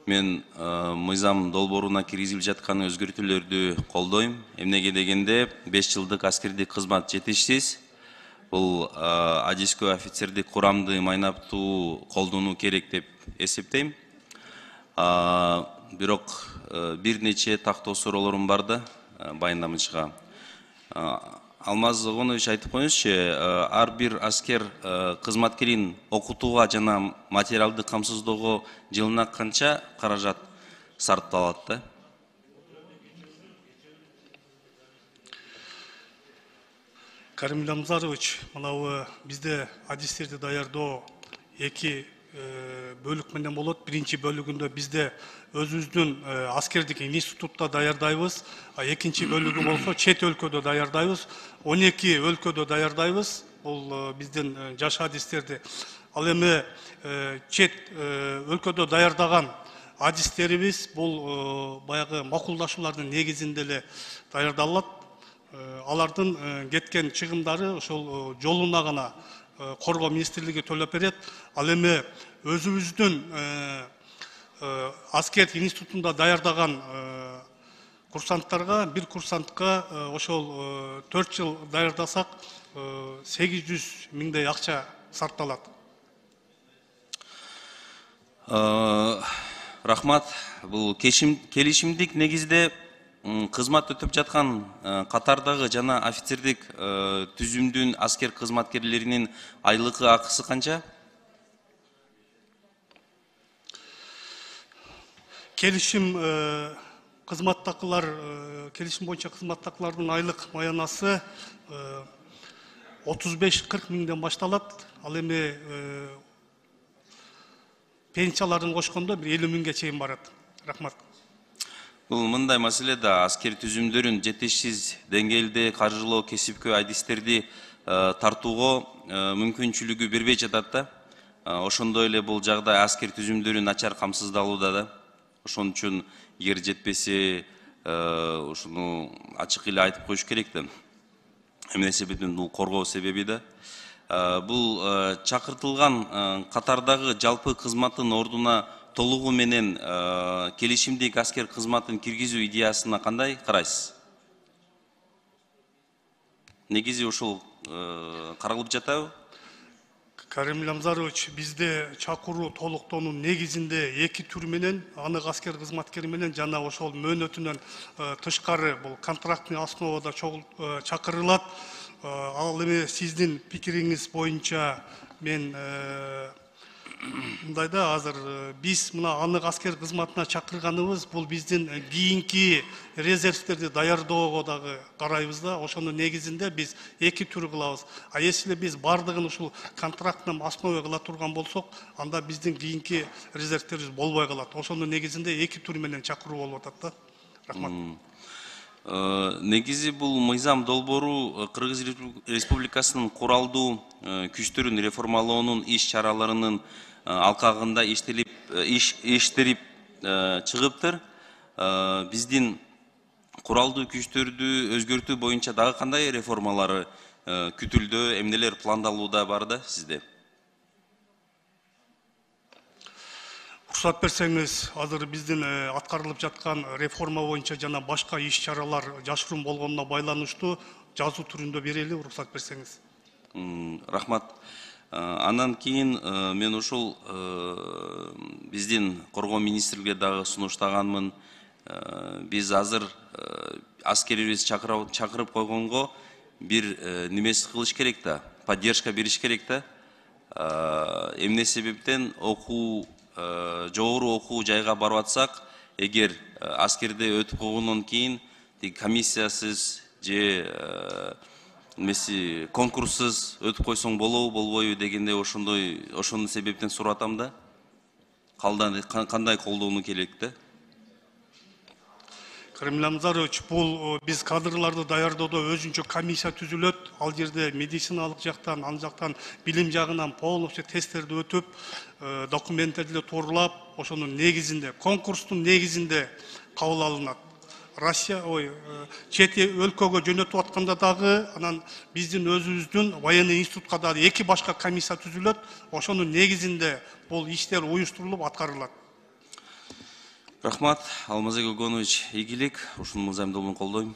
Мен мыйзам долбооруна киргизилип жаткан өзгөртүүлөрдү колдойм. Эмнеге дегенде 5 жылдык аскердик кызмат жетишсиз. Бул адискө офицердик курамды майнаптуу колдонуу керек деп эсептейм. Бирок бир нече тактоо суроолорум бар да баяндамачыга. Алмаз Огонович айтып коюңузчу, ар бир аскер кызматкерин окутууга жана материалдык камсыздоого жылына канча каражат сарпталат да? Карим Ламзарович, мынау бизде адистерди даярдоо эки бөлүк менен болот. Биринчи бөлүгүндө бизде өзүбүздүн аскердик институтта даярдайбыз, экинчи бөлүгү болсо чет өлкөдө даярдайбыз. 12 өлкөдө даярдайбыз. Бул биздин жаш адистерди. Ал эми чет өлкөдө даярдаган адистерибиз бул баягы макулдашуулардын негизинде эле даярдалат. Алардын кеткен чыгымдары ошол жолуна гана Коргоо министрлиги төлөп берет. Ал эми өзүбүздүн аскер институтунда даярдаган курсанттарга, бир курсантка ошол 4 жыл даярдасак 800 миңдей акча сарпталат. Рахмат. Бул келишимдик негизде кызмат өтүп жаткан катардагы жана офицердик түзүмдүн аскер кызматкерлеринин айлыкы акысы канча? Келишим кызматтакылар, келишим боюнча кызматтакылардын айлык маянасы 35-40 миңден башталат. Ал эми пенсияларын кошкондо бир 50 миңге чейин барат. Рахмат. Бул мындай маселе да, аскер түзүмдөрүн жетишсиз деңгээлде каржылоо кесипкөй адистерди тартууга мүмкүнчүлүгү бербей жатат да. Ошондой эле бул жагдай аскер түзүмдөрү начар камсыздалууда да. Ошон үчүн эгер жетпесе ушуну ачык эле айтып коюш керек да. Эмне себептен бул коргоо себеби да. Бул чакыртылган катардагы жалпы кызматтын ордуна толугу менен келишимдик аскер кызматын киргизүү идеясына кандай карайсыз? Негизи ушул каралып жатабы? Карим Ламзарович, бизде чакыруу толуктоонун негизинде эки түр менен, анык аскер кызматкери менен жана ошол мөөнөтүнөн тышкары бул контрактный основада чакырылат. Ал эми сиздин пикириңиз боюнча мен мындайда азыр биз мына анык аскер кызматына чакырганыбыз бул биздин кийинки резервтерди даярдоого дагы карайбыз да. Ошонун негизинде биз эки түр кылабыз. А если биз бардыгын ушул контрактным основе кыла турган болсок, анда биздин кийинки резервтерибиз болбой калат. Ошонун негизинде эки түр менен чакыруу болуп атат да. Рахмат. Негизи бул мыйзам долбоору Кыргыз Республикасынын куралдуу күчтөрүн реформалоонун иш чараларынын алкагында иштелип чыгыптыр. Биздин куралдуу күчтөрдү өзгөртүү боюнча дагы кандай реформалары күтүлдү, эмнелер пландалууда бар да сизде? Уруксат берсеңиз, азыр биздин аткарылып жаткан реформа боюнча жана башка иш чаралар жашыруун болгонуна байланыштуу жазуу түрүндө берели, уруксат берсеңиз. Рахмат. Андан кийин мен ушул биздин Коргоо министрлиги дагы сунуштаганмын. Биз азыр аскерибиз чакырып койгонго бир немеси кылыш керек да, поддержка бериш керек да. Эмне себептен жогору окуу жайга барып атсак, эгер аскерде өтүп койгондон кийин комиссиясыз же конкурссуз өтүп койсоң болобу, болбойбу дегенде ошонун себептен сурап атам да. Кандай колдонуу керек да? Карим Ламзарович, бул биз кадрларды даярдоодо өзүнчө комиссия түзүлөт. Ал жерде медициналык жактан, ан жактан билим жагынан полностью тесттерди өтүп, документтерди туурлап, ошонун негизинде, конкурстун негизинде кабыл алынат. Чет өлкөгө жөнөтүп атканда дагы анан биздин өзүбүздүн военный институтка дагы эки башка комиссия түзүлөт. Ошонун негизинде бул иштер уюштурулуп аткарылат. Рахмат, Алмазбек Огонович, игілік, ушул мырзайым колдойм.